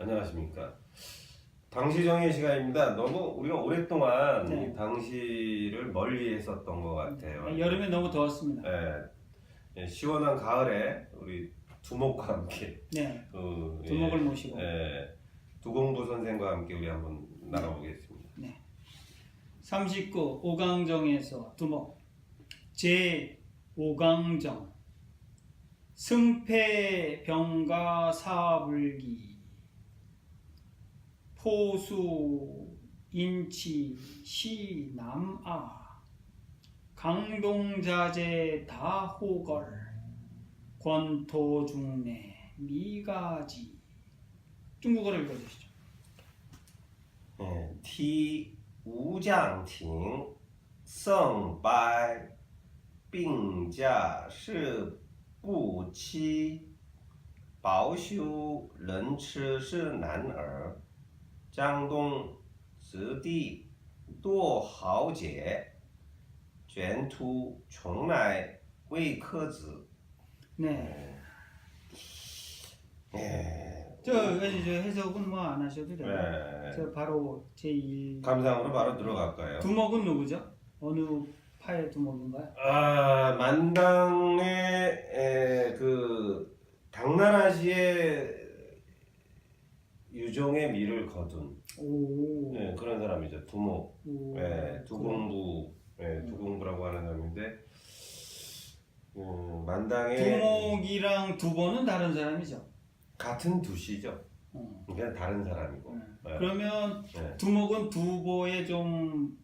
안녕하십니까. 당시정의 시간입니다. 너무 우리가 오랫동안 네. 이 당시를 멀리 했었던 것 같아요. 여름에 너무 더웠습니다. 예, 시원한 가을에 우리 두목과 함께 네. 예, 두목을 모시고. 두공부 선생과 함께 우리 한번 나가보겠습니다. 네. 39 오강정에서 두목 제 5강정 승패병가 사불기 포수 인치 시남아 강동자재 다호걸 권토중내 미가지. 중국어를 읽어주시죠. 踢吴将亭胜败并驾是不期保修人痴是男儿江东子弟多豪杰卷土重来未可知 네. 예, 저 해석은 뭐 안 하셔도 돼요. 네. 저 바로 제1 감상으로 바로 들어갈까요? 두목은 누구죠? 어느 파의 두목인가요? 만당의 그 당나라시의 유종의 미를 거둔 오. 그런 사람이죠. 두목, 오. 두공부, 두공부라고 하는 사람인데 만당의 두목이랑 두보는 다른 사람이죠. 같은 두시죠. 그냥 다른 사람이고. 네. 그러면 네. 두목은 두보의 좀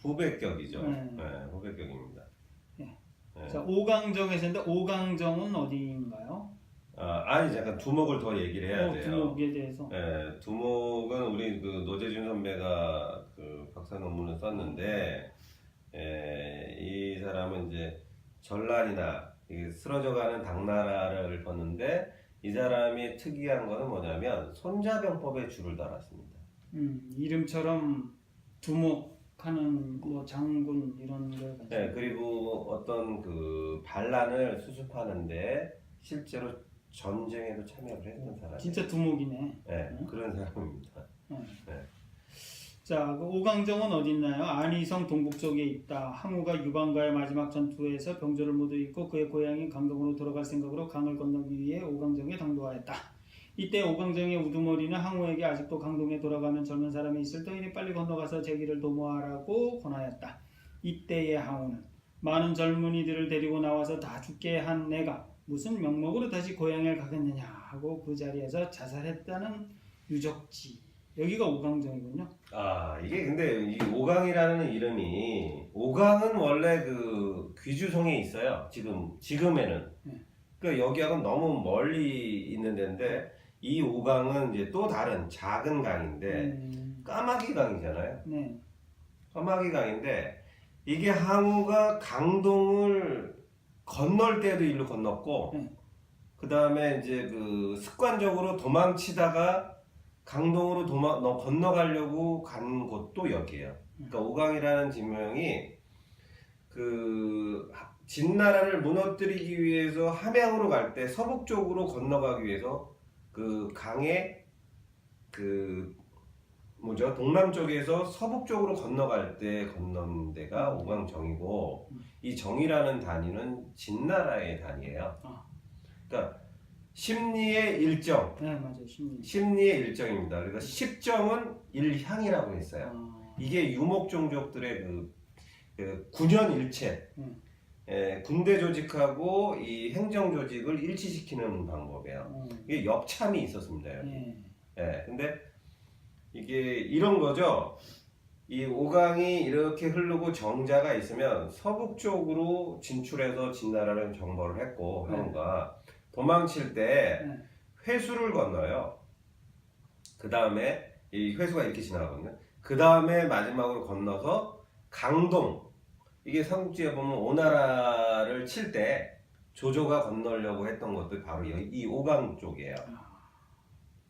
후배격이죠. 네. 후배격입니다. 네. 네. 자, 오강정에서인데 오강정은 어디인가요? 아니 잠깐 두목을 더 얘기를 해야 돼요. 두목에 대해서. 두목은 우리 그 노재준 선배가 그 박사 논문을 썼는데 이 사람은 이제 전란이나 쓰러져가는 당나라를 봤는데 이 사람이 특이한 거는 뭐냐면 손자병법에 줄을 달았습니다. 이름처럼 두목하는 뭐 장군 이런 거 가지고. 네, 그리고 어떤 그 반란을 수습하는데 실제로 전쟁에도 참여를 했던 사람. 진짜 두목이네. 네, 그런 사람입니다. 네. 자, 그 오강정은 어디 있나요? 안희성 동북 쪽에 있다. 항우가 유방과의 마지막 전투에서 병조를 모두 잃고 그의 고향인 강동으로 돌아갈 생각으로 강을 건너기 위해 오강정에 당도하였다. 이때 오강정의 우두머리는 항우에게 아직도 강동에 돌아가면 젊은 사람이 있을 터이니 빨리 건너가서 제 길을 도모하라고 권하였다. 이때의 항우는 많은 젊은이들을 데리고 나와서 다 죽게 한 내가 무슨 명목으로 다시 고향에 가겠느냐 하고 그 자리에서 자살했다는 유적지. 여기가 오강정이군요. 이게 근데 이 오강이라는 이름이 오강은 원래 그 귀주성에 있어요. 지금에는. 그러니까 여기하고는 너무 멀리 있는 데인데 이 오강은 이제 또 다른 작은 강인데 까마귀 강이잖아요. 네. 까마귀 강인데 이게 항우가 강동을 건널 때도 일로 건넜고 그 다음에 이제 그 습관적으로 도망치다가 강동으로 건너가려고 간 곳도 여기에요. 그러니까 오강이라는 지명이 그 진나라를 무너뜨리기 위해서 함양으로 갈 때 서북 쪽으로 건너가기 위해서 그 강의 그 뭐죠? 동남쪽에서 서북 쪽으로 건너갈 때 건넌 데가 오강정이고 이 정이라는 단위는 진나라의 단위예요. 그러니까 심리의 일정. 네, 맞아요. 심리의 일정입니다. 그래서 십정은 일향이라고 했어요. 이게 유목종족들의 그 군현일체, 군대 조직하고 이 행정 조직을 일치시키는 방법이에요. 이게 역참이 있었습니다. 여기. 근데 이게 이런 거죠. 이 오강이 이렇게 흐르고 정자가 있으면 서북 쪽으로 진출해서 진나라를 정벌을 했고 항우가 도망칠 때 회수를 건너요. 그 다음에 이 회수가 이렇게 지나가거든요. 그 다음에 마지막으로 건너서 강동, 이게 삼국지에 보면 오나라를 칠 때 조조가 건너려고 했던 것도 바로 이 오강 쪽이에요.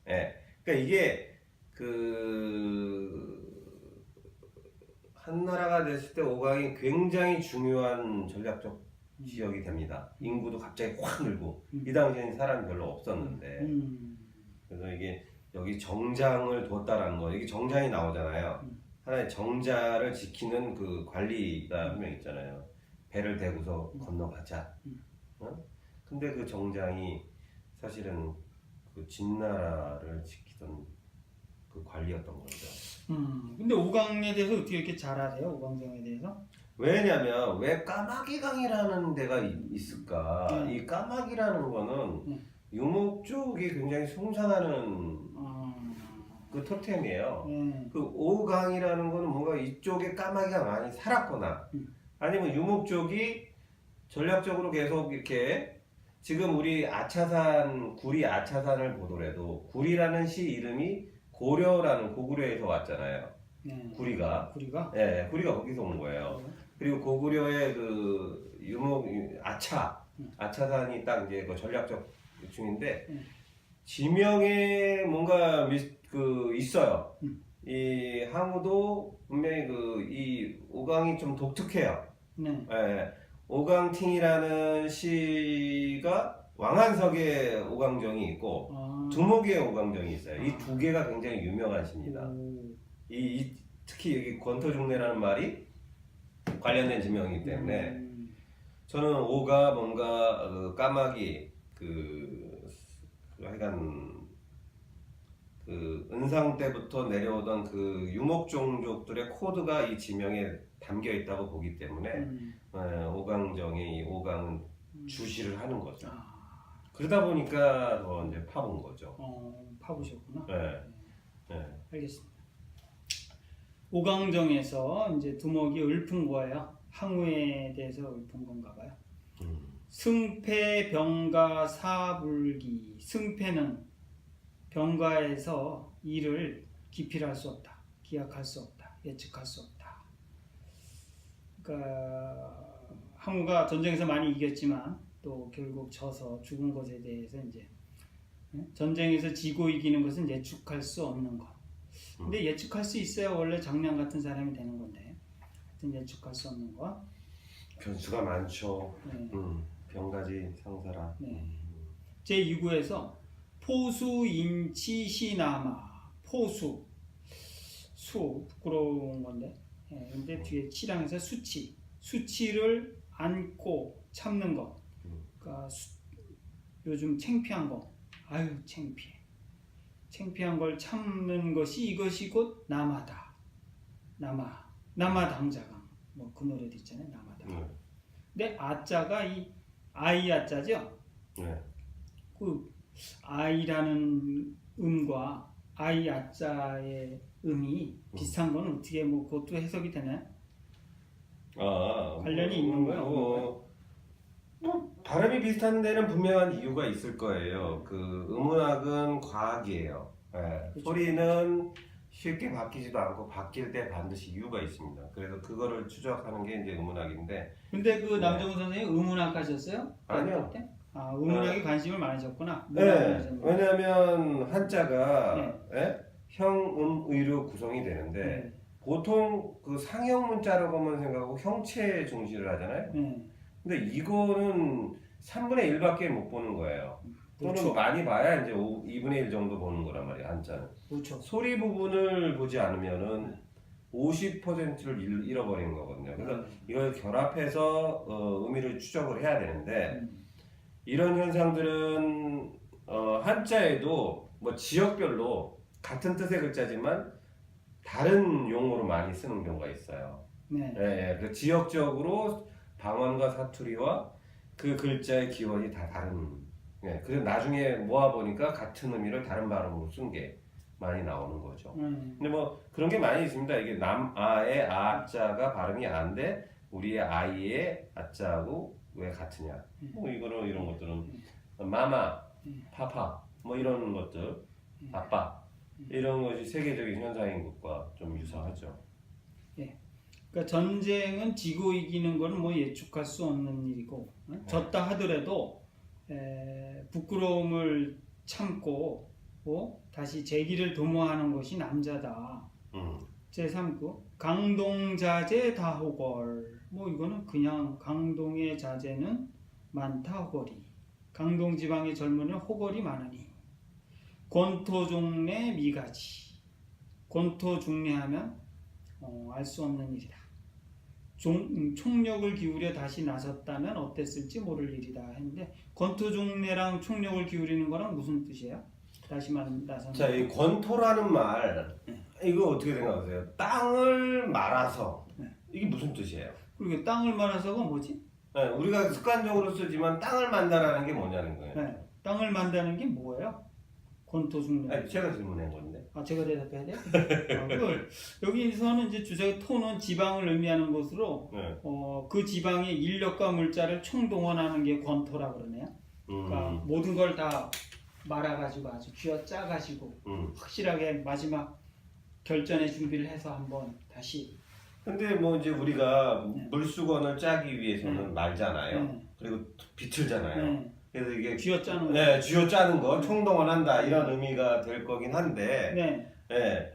그러니까 이게 한나라가 됐을 때 오강이 굉장히 중요한 전략적 지역이 됩니다. 인구도 갑자기 확 늘고 이 당시에는 사람이 별로 없었는데 그래서 이게 여기 여기 정장을 뒀다라는 거. 이게 정장이 나오잖아요. 하나의 정자를 지키는 그 관리가 한 명 있잖아요. 배를 대고서 건너가자. 어? 근데 그 정장이 사실은 그 진나라를 지키던 그 관리였던 거죠. 근데 오강에 대해서 어떻게 이렇게 잘 아세요? 오강정에 대해서? 왜냐면 왜 까마귀강이라는 데가 있을까? 네. 이 까마귀라는 거는 네. 유목 쪽이 굉장히 숭상하는 그 토템이에요. 네. 그 오강이라는 거는 뭔가 이쪽에 까마귀가 많이 살았거나 아니면 유목 쪽이 전략적으로 계속 이렇게 지금 우리 아차산 구리 아차산을 보더라도 구리라는 시 이름이 고려라는 고구려에서 왔잖아요. 네. 구리가 구리가? 예, 구리가 거기서 온 거예요. 그리고 고구려의 그 유목 아차산이 딱 이제 그 전략적 중인데 지명에 뭔가 그 있어요. 이 항우도 분명히 그 이 오강이 좀 독특해요. 네. 예, 오강팅이라는 시가 왕한석의 오강정이 있고 두목의 오강정이 있어요. 이 두 개가 굉장히 유명한 시입니다. 특히 여기 권토중래라는 말이 관련된 지명이기 때문에 저는 오가 뭔가 까마귀 하여간 그 은상 때부터 내려오던 그 유목종족들의 코드가 이 지명에 담겨 있다고 보기 때문에 오강정의 이 오강은 주시를 하는 거죠. 그러다 보니까 더 이제 파본 거죠. 파보셨구나. 네. 네. 알겠습니다. 오강정에서 이제 두목이 읊은 거예요. 항우에 대해서 읊은 건가 봐요. 승패 병가 사불기. 승패는 병가에서 일을 기필할 수 없다. 기약할 수 없다. 예측할 수 없다. 그러니까 항우가 전쟁에서 많이 이겼지만 또 결국 져서 죽은 것에 대해서 이제 전쟁에서 지고 이기는 것은 예측할 수 없는 것. 근데 예측할 수 있어야 원래 장량 같은 사람이 되는 건데 하여튼 예측할 수 없는 것. 변수가 많죠. 네. 병가지 상사라. 네. 제2구에서 포수인치시나마. 포수 수 부끄러운 건데 근데 뒤에 치랑해서 수치. 수치를 안고 참는 거. 그러니까 요즘 창피한 거. 아유 창피해. 창피한 걸 참는 것이 이것이 곧 남하다. 남하당자강. 뭐 그 노래도 있잖아요. 남하당. 근데 아자가 이 아이 아자죠. 네. 그 아이라는 음과 아이 아자의 음이 비슷한 건 어떻게 뭐 그것도 해석이 되나요? 관련이 있는 거예요? 발음이 비슷한 데는 분명한 이유가 있을 거예요. 그 음운학은 과학이에요. 네. 그렇죠. 소리는 쉽게 바뀌지도 않고 바뀔 때 반드시 이유가 있습니다. 그래서 그거를 추적하는 게 이제 음운학인데. 근데 그 남정훈 선생님 음운학 하셨어요? 아니요. 음운학에 관심을 많으셨구나. 네. 왜냐하면 한자가 네. 형음의로 구성이 되는데 네. 보통 그 상형 문자라고만 생각하고 형체 중시를 하잖아요. 네. 근데 이거는 3분의 1밖에 못 보는 거예요. 또는 그렇죠. 많이 봐야 이제 2분의 1 정도 보는 거란 말이에요, 한자는. 그렇죠. 소리 부분을 보지 않으면은 50%를 잃어버리는 거거든요. 그래서 이걸 결합해서 의미를 추적을 해야 되는데 이런 현상들은 한자에도 뭐 지역별로 같은 뜻의 글자지만 다른 용어로 많이 쓰는 경우가 있어요. 네. 예, 그 지역적으로 방언과 사투리와 그 글자의 기원이 다 다른. 예, 그래서 나중에 모아 보니까 같은 의미를 다른 발음으로 쓴 게 많이 나오는 거죠. 근데 뭐 그런 게 많이 있습니다. 이게 남아의 아자가 발음이 안돼 우리의 아이의 아자하고 왜 같으냐. 뭐 이거는 이런 것들은 마마, 파파 뭐 이런 것들, 아빠 이런 것이 세계적인 현상인 것과 좀 유사하죠. 예. 그러니까 전쟁은 지고 이기는 거는 뭐 예측할 수 없는 일이고 졌다 하더라도 부끄러움을 참고 다시 재기를 도모하는 것이 남자다. 제3구 강동자재 다호걸. 뭐 이거는 그냥 강동의 자재는 많다 호걸이. 강동 지방의 젊은이는 호걸이 많으니 권토종래 미가지. 권토중래하면 알 수 없는 일이다. 총력을 기울여 다시 나섰다면 어땠을지 모를 일이다 했는데 권토중래랑 총력을 기울이는 거랑 무슨 뜻이에요? 다시 나서는. 자, 이 권토라는 말 이거 어떻게 생각하세요? 땅을 말아서 이게 무슨 뜻이에요? 그리고 땅을 말아서가 뭐지? 네, 우리가 습관적으로 쓰지만 땅을 만다라는 게 뭐냐는 거예요. 네, 땅을 만다는 게 뭐예요? 권토중래. 아니, 제가 질문한 건데. 아, 제가 대답해야 돼요? 여기서는 이제 주제가 토는 지방을 의미하는 것으로 네. 그 지방의 인력과 물자를 총동원하는 게 권토라 그러네요. 그러니까 모든 걸 다 말아가지고 아주 쥐어짜가지고 확실하게 마지막 결전의 준비를 해서 한번 다시. 근데 뭐 이제 우리가 물수건을 짜기 위해서는 네. 말잖아요. 네. 그리고 빗틀잖아요. 네. 그래서 이게 쥐어짜는 거. 네, 쥐어 짜는 거, 총동원한다 이런 의미가 될 거긴 한데. 네. 네.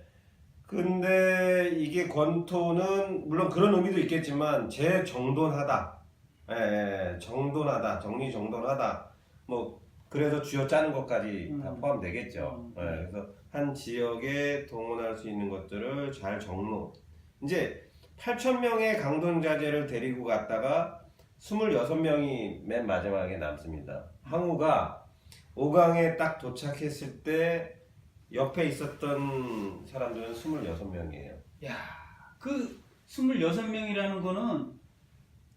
근데 이게 권토는 물론 그런 의미도 있겠지만 재정돈하다, 정돈하다, 정리정돈하다, 뭐 그래서 쥐어 짜는 것까지 다 포함되겠죠. 그래서 한 지역에 동원할 수 있는 것들을 잘 정로. 이제 8,000명의 강돈자재를 데리고 갔다가 26명이 맨 마지막에 남습니다. 항우가 오강에 딱 도착했을 때 옆에 있었던 사람들은 26명이에요. 야, 그 26명이라는 거는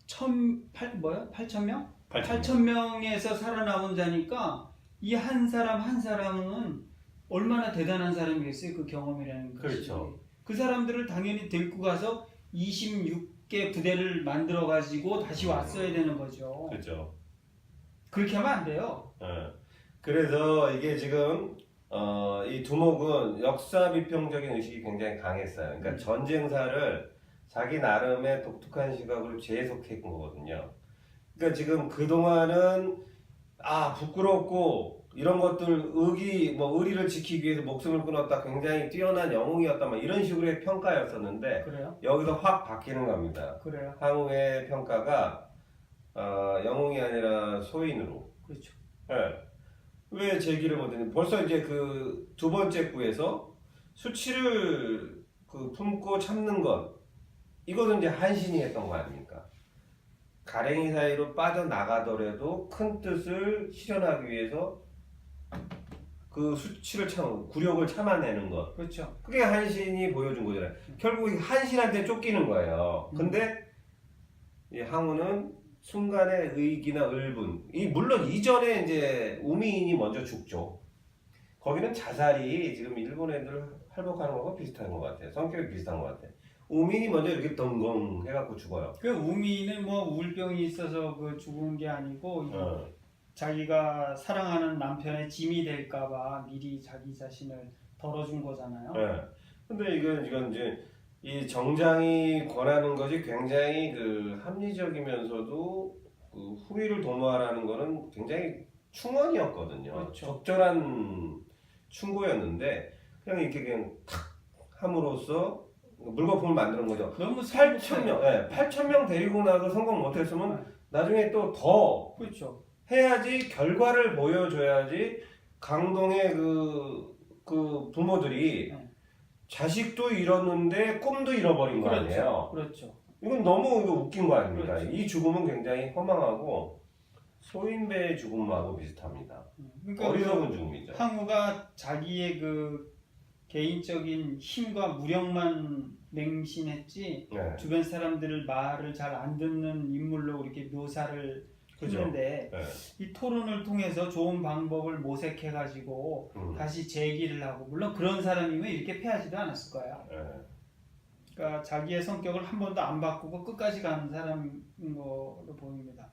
8,000명? 8,000명에서 살아남은 자니까 이 한 사람 한 사람은 얼마나 대단한 사람이겠어요. 그 경험이라는 것이. 그렇죠. 그 사람들을 당연히 데리고 가서 26개 부대를 만들어 가지고 다시 왔어야 되는 거죠. 그렇죠. 그렇게 하면 안 돼요. 그래서 이게 지금 이 두목은 역사 비평적인 의식이 굉장히 강했어요. 그러니까 전쟁사를 자기 나름의 독특한 시각으로 재해석한 거거든요. 그러니까 지금 그 동안은 부끄럽고 이런 것들 의리를 지키기 위해서 목숨을 끊었다, 굉장히 뛰어난 영웅이었다, 막 이런 식으로의 평가였었는데 그래요? 여기서 확 바뀌는 겁니다. 그래요. 항우의 평가가 영웅이 아니라 소인으로. 그렇죠. 네. 왜 제기를 못했냐? 벌써 이제 그 두 번째 구에서 수치를 품고 참는 것, 이거는 이제 한신이 했던 거 아닙니까? 가랭이 사이로 빠져나가더라도 큰 뜻을 실현하기 위해서 그 수치를 굴욕을 참아내는 것. 그렇죠. 그게 한신이 보여준 거잖아요. 결국 한신한테 쫓기는 거예요. 근데 이 항우는 순간의 의기나 을분, 물론 이전에 이제 우미인이 먼저 죽죠. 거기는 자살이 지금 일본 애들 할복하는 거하고 비슷한 것 같아요. 성격이 비슷한 것 같아요. 우민이 먼저 이렇게 덩덩 해갖고 죽어요. 그 우미는 뭐 우울병이 있어서 그 죽은 게 아니고 자기가 사랑하는 남편의 짐이 될까봐 미리 자기 자신을 덜어준 거잖아요. 네. 근데 이건 이제 이 정장이 권하는 것이 굉장히 그 합리적이면서도 그 후위를 도모하라는 거는 굉장히 충언이었거든요. 그렇죠. 적절한 충고였는데 그냥 탁 함으로써 물거품을 만드는 거죠. 너무 8,000명, 8,000명 데리고 나서 성공 못했으면 나중에 또 더 그렇죠. 해야지, 결과를 보여줘야지 강동의 그 부모들이 자식도 잃었는데 꿈도 잃어버린 거 아니에요. 그렇죠. 이건 너무 웃긴 거 아닙니까? 그렇죠. 이 죽음은 굉장히 허망하고 소인배의 죽음하고 비슷합니다. 그러니까 어리석은 죽음이죠. 항우가 자기의 그 개인적인 힘과 무력만 맹신했지 네. 주변 사람들을 말을 잘 안 듣는 인물로 이렇게 묘사를 그죠. 했는데 네. 이 토론을 통해서 좋은 방법을 모색해가지고 다시 제기를 하고, 물론 그런 사람이면 이렇게 패하지도 않았을 거야. 네. 그러니까 자기의 성격을 한 번도 안 바꾸고 끝까지 가는 사람인 거로 보입니다.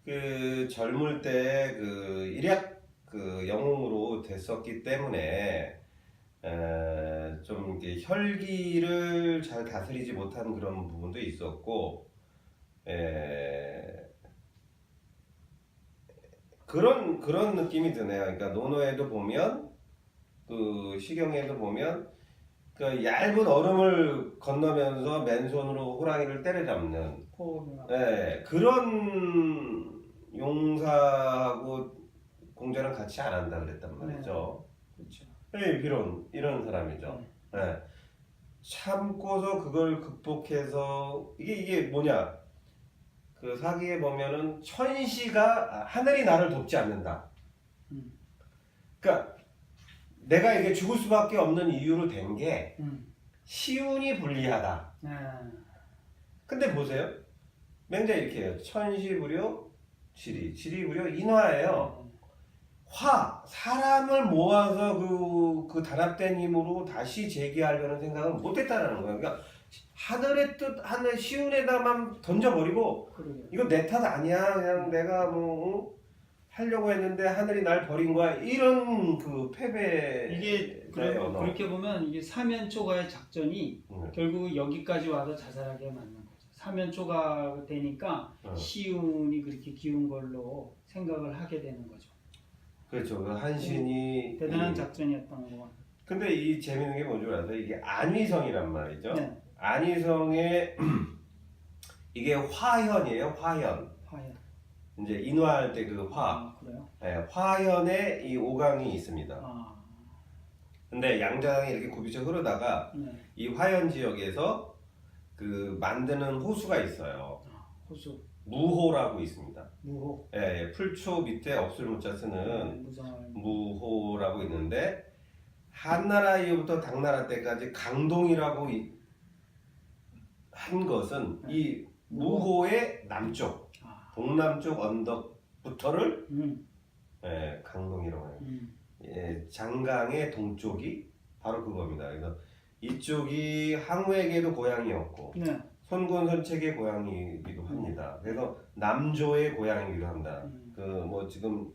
그 젊을 때 그 일약 그 영웅으로 됐었기 때문에 좀 이렇게 혈기를 잘 다스리지 못한 그런 부분도 있었고, 그런 느낌이 드네요. 그러니까 논어에도 보면, 그 시경에도 보면, 그 얇은 얼음을 건너면서 맨손으로 호랑이를 때려잡는, 그런 용사하고 공자는 같이 안 한다 그랬단 말이죠. 그렇죠. 이런 사람이죠. 예. 참고서 그걸 극복해서 이게 뭐냐? 그 사기에 보면은 천시가 하늘이 나를 돕지 않는다. 그러니까 내가 이게 죽을 수밖에 없는 이유로 된 게 시운이 불리하다. 근데 보세요. 맹자 이렇게 해요. 천시부려 지리, 지리부려 인화예요. 사람을 모아서 그 단합된 힘으로 다시 재기하려는 생각은 못했다는 거예요. 그러니까 하늘의 뜻, 하늘 시운에다만 던져버리고 이거 내 탓 아니야. 그냥 내가 하려고 했는데 하늘이 날 버린 거야. 이런 그 패배. 이게 그렇게 보면 이게 사면초가의 작전이 결국 여기까지 와서 자살하게 만든 거죠. 사면초가 되니까 시운이 그렇게 기운 걸로 생각을 하게 되는 거죠. 그렇죠. 그 한신이 대단한 작전이었던 거. 근데 이 재밌는 게 뭔지 알아요? 이게 안위성이란 말이죠. 네. 안위성에 이게 화현이에요. 화현. 이제 인화할 때 그 화. 그래요? 네, 화현에 이 오강이 있습니다. 근데 양장이 이렇게 굽이쳐 흐르다가 이 화현 지역에서 그 만드는 호수가 있어요. 호수. 무호라고 있습니다. 무호. 예, 풀초 밑에 없을 무자 쓰는 무호라고 있는데 한나라 이후부터 당나라 때까지 강동이라고 한 것은 이 무호의 남쪽, 동남쪽 언덕부터를 강동이라고 해요. 장강의 동쪽이 바로 그겁니다. 그래서 이쪽이 항우에게도 고향이었고 손곤선책의 고향이기도 합니다. 그래서 남조의 고향이기도 합니다. 그 뭐 지금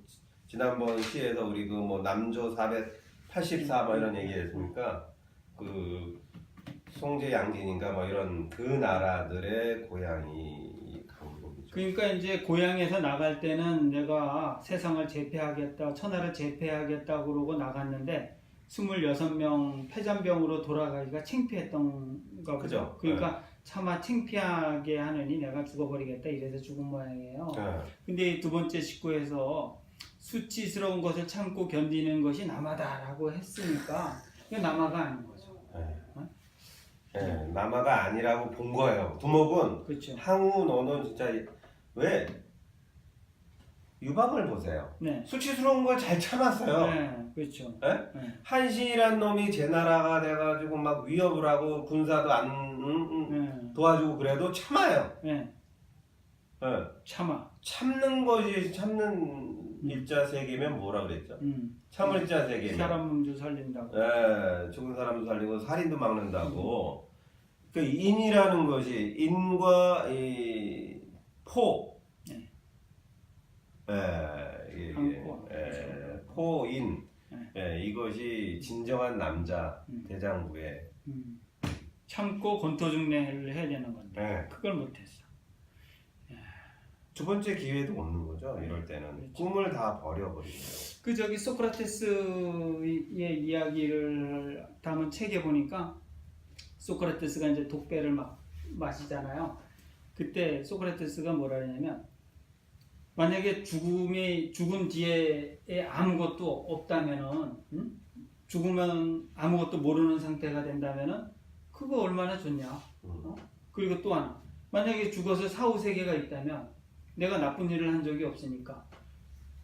지난번 시에서 우리 그 뭐 남조 484 뭐 이런 얘기했으니까 그 송제 양진인가 뭐 이런 그 나라들의 고향이 강동이죠. 그러니까 이제 고향에서 나갈 때는 내가 세상을 제패하겠다, 천하를 제패하겠다 그러고 나갔는데 26명 패잔병으로 돌아가기가 창피했던가 보죠. 그러니까 차마 창피하게 하느니 내가 죽어버리겠다 이래서 죽은 모양이에요. 근데 두 번째 식구에서 수치스러운 것을 참고 견디는 것이 남아다라고 했으니까 이거 남아가 아닌 거죠. 남아가 아니라고 본 거예요. 두목은 그렇죠. 항우 너는 진짜 왜 유방을 보세요. 수치스러운 걸 잘 참았어요. 그렇죠. 한신이란 놈이 제 나라가 돼가지고 막 위협을 하고 군사도 안 도와주고 그래도 참아요. 참는 것이 참는 일자세계면 뭐라 그랬죠? 참을 자세계면 사람 몸도 살린다고. 죽은 사람도 살리고 살인도 막는다고. 그 인이라는 것이 인과 이 포. 포인. 이것이 진정한 남자 대장부의 참고 권토중래를 해야 되는 건데 그걸 못했어. 두 번째 기회도 없는 거죠. 이럴 때는 꿈을 다 버려버리죠. 그 저기 소크라테스의 이야기를 담은 책에 보니까 소크라테스가 이제 독배를 막 마시잖아요. 그때 소크라테스가 뭐라 그러냐면 만약에 죽은 뒤에 아무것도 없다면은 죽으면 아무것도 모르는 상태가 된다면은 그거 얼마나 좋냐. 그리고 또 하나 만약에 죽어서 사후세계가 있다면 내가 나쁜 일을 한 적이 없으니까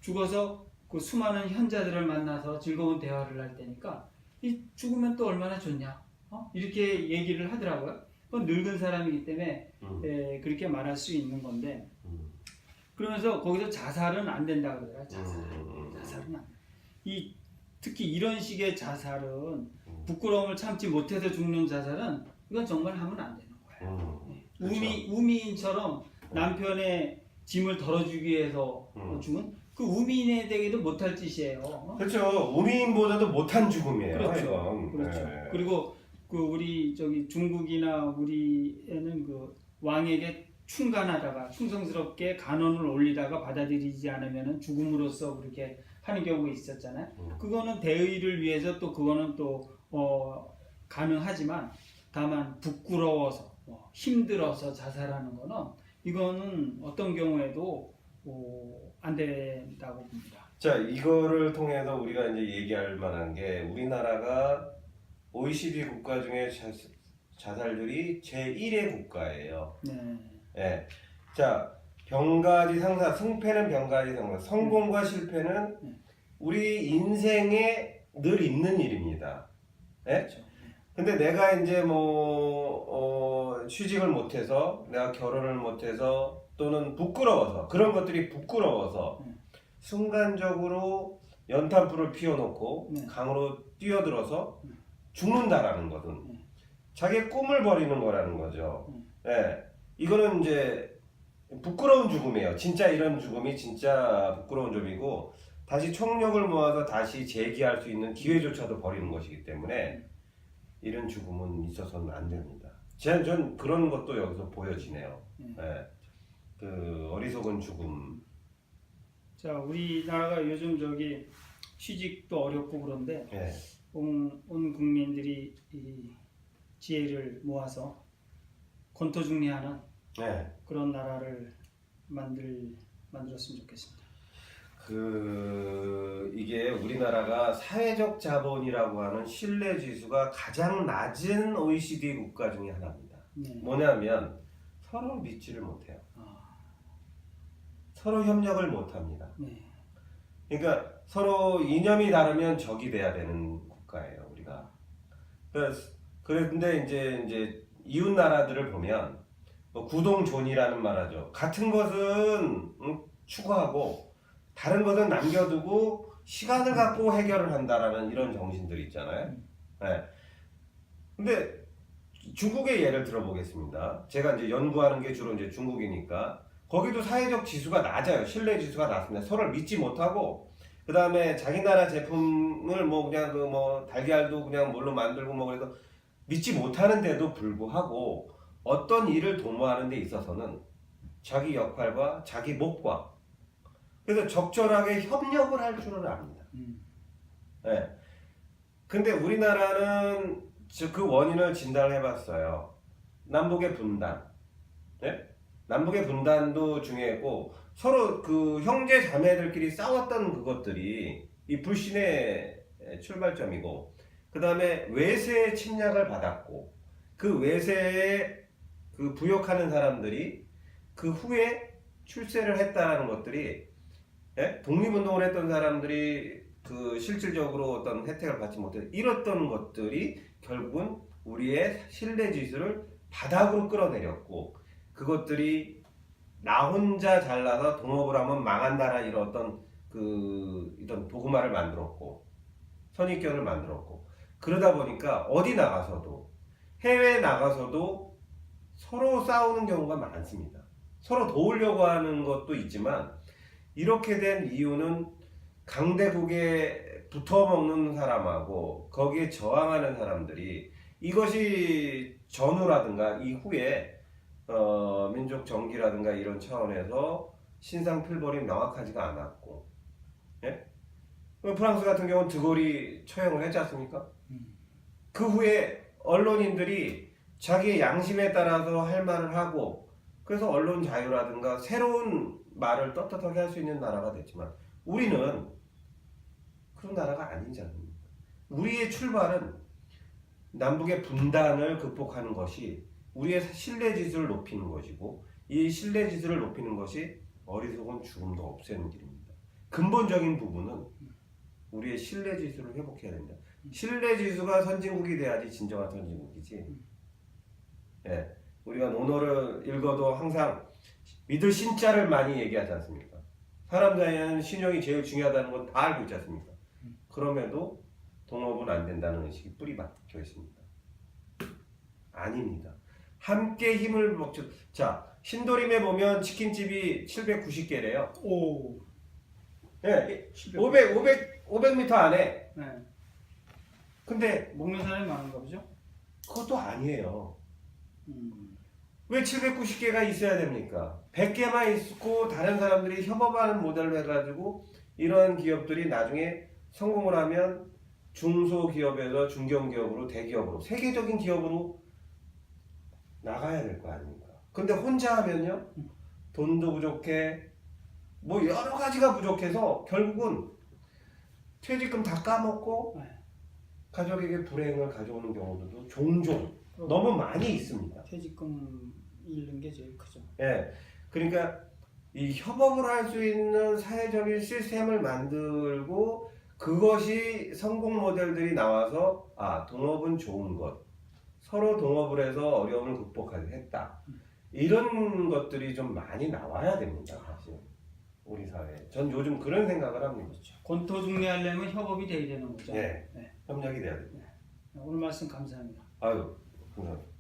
죽어서 그 수많은 현자들을 만나서 즐거운 대화를 할 테니까 이 죽으면 또 얼마나 좋냐. 이렇게 얘기를 하더라고요. 그건 늙은 사람이기 때문에 그렇게 말할 수 있는 건데 그러면서 거기서 자살은 안 된다 그러더라고요. 자살은 안 돼. 특히 이런 식의 자살은 부끄러움을 참지 못해서 죽는 자살은 이건 정말 하면 안 되는 거예요. 우미인처럼 남편의 짐을 덜어주기 위해서 죽은 그 우미인에게도 못할 짓이에요. 그렇죠. 우미인보다도 못한 죽음이에요. 그렇죠. 그렇죠. 그리고 그 우리 저기 중국이나 우리에는 그 왕에게 충간하다가 충성스럽게 간언을 올리다가 받아들이지 않으면 죽음으로써 그렇게 하는 경우가 있었잖아요. 그거는 대의를 위해서 또 그거는 또 가능하지만 다만 부끄러워서 힘들어서 자살하는 거는 이거는 어떤 경우에도 안 된다고 봅니다. 자, 이거를 통해서 우리가 이제 얘기할 만한 게 우리나라가 OECD 국가 중에 자살률이 제1의 국가예요. 네. 예. 자, 병가지 상사, 승패는 병가지 상사, 성공과 실패는 우리 인생에 늘 있는 일입니다. 예? 그렇죠. 근데 내가 이제 취직을 못해서, 내가 결혼을 못해서, 또는 부끄러워서, 그런 것들이 부끄러워서, 순간적으로 연탄불을 피워놓고, 강으로 뛰어들어서 죽는다라는 것은, 자기의 꿈을 버리는 거라는 거죠. 예. 이거는 이제, 부끄러운 죽음이에요. 진짜 이런 죽음이 진짜 부끄러운 죽음이고, 다시 총력을 모아서 다시 재기할 수 있는 기회조차도 버리는 것이기 때문에, 이런 죽음은 있어서는 안 됩니다. 전 그런 것도 여기서 보여지네요. 예. 그 어리석은 죽음. 자, 우리나라가 요즘 취직도 어렵고 그런데 예. 온 국민들이 이 지혜를 모아서 권토중리하는 예. 그런 나라를 만들었으면 좋겠습니다. 이게 우리나라가 사회적 자본이라고 하는 신뢰 지수가 가장 낮은 OECD 국가 중에 하나입니다. 네. 뭐냐면 서로 믿지를 못해요. 서로 협력을 못합니다. 네. 그러니까 서로 이념이 다르면 적이 돼야 되는 국가예요, 우리가. 그런데 이제 이웃 나라들을 보면 구동존이라는 말하죠. 같은 것은 추구하고 다른 것은 남겨두고 시간을 갖고 해결을 한다라는 이런 정신들이 있잖아요. 네. 근데 중국의 예를 들어보겠습니다. 제가 이제 연구하는 게 주로 이제 중국이니까 거기도 사회적 지수가 낮아요. 신뢰 지수가 낮습니다. 서로를 믿지 못하고 그 다음에 자기 나라 제품을 그냥 달걀도 그냥 뭘로 만들고 그래서 믿지 못하는데도 불구하고 어떤 일을 도모하는 데 있어서는 자기 역할과 자기 목과 그래서 적절하게 협력을 할 줄을 압니다. 네. 근데 우리나라는 그 원인을 진단을 해봤어요. 남북의 분단. 네? 남북의 분단도 중요했고 서로 그 형제 자매들끼리 싸웠던 그것들이 이 불신의 출발점이고 그 다음에 외세의 침략을 받았고 그 외세에 그 부역하는 사람들이 그 후에 출세를 했다는 것들이 예? 독립운동을 했던 사람들이 그 실질적으로 어떤 혜택을 받지 못해 이랬던 것들이 결국은 우리의 신뢰 지수를 바닥으로 끌어내렸고 그것들이 나 혼자 잘나서 동업을 하면 망한다라 이런 어떤 이런 도구마를 만들었고 선입견을 만들었고 그러다 보니까 어디 나가서도 해외에 나가서도 서로 싸우는 경우가 많습니다. 서로 도우려고 하는 것도 있지만 이렇게 된 이유는 강대국에 붙어먹는 사람하고 거기에 저항하는 사람들이 이것이 전후라든가 이후에 민족 정기라든가 이런 차원에서 신상필벌이 명확하지가 않았고 예? 프랑스 같은 경우는 드골이 처형을 했지 않습니까? 그 후에 언론인들이 자기의 양심에 따라서 할 말을 하고 그래서 언론 자유라든가 새로운 말을 떳떳하게 할 수 있는 나라가 됐지만 우리는 그런 나라가 아니지 않습니까? 우리의 출발은 남북의 분단을 극복하는 것이 우리의 신뢰 지수를 높이는 것이고 이 신뢰 지수를 높이는 것이 어리석은 죽음도 없애는 길입니다. 근본적인 부분은 우리의 신뢰 지수를 회복해야 된다. 신뢰 지수가 선진국이 돼야지 진정한 선진국이지. 예, 우리가 논어를 읽어도 항상 믿을 신자를 많이 얘기하지 않습니까? 사람 사이에는 신용이 제일 중요하다는 건 다 알고 있지 않습니까? 그럼에도 동업은 안 된다는 의식이 뿌리 박혀 있습니다. 아닙니다. 함께 힘을 먹죠. 자, 신도림에 보면 치킨집이 790개래요. 오. 네, 500m 안에. 네. 근데 먹는 사람이 많은가 보죠? 그것도 아니에요. 왜 790개가 있어야 됩니까? 100개만 있고 다른 사람들이 협업하는 모델로 해가지고 이러한 기업들이 나중에 성공을 하면 중소기업에서 중견기업으로 대기업으로 세계적인 기업으로 나가야 될 거 아닙니까? 근데 혼자 하면요 돈도 부족해 뭐 여러 가지가 부족해서 결국은 퇴직금 다 까먹고 네. 가족에게 불행을 가져오는 경우도 종종 너무 많이 있습니다. 퇴직금 잃는 게 제일 크죠. 예, 그러니까 이 협업을 할 수 있는 사회적인 시스템을 만들고 그것이 성공 모델들이 나와서 아 동업은 좋은 것, 서로 동업을 해서 어려움을 극복하게 했다. 이런 것들이 좀 많이 나와야 됩니다, 사실 우리 사회에. 전 요즘 그런 생각을 합니다. 그렇죠. 권토중례하려면 협업이 돼야 되는 거죠. 예, 네. 협력이 돼야 됩니다. 오늘 말씀 감사합니다. 아유, 감사합니다.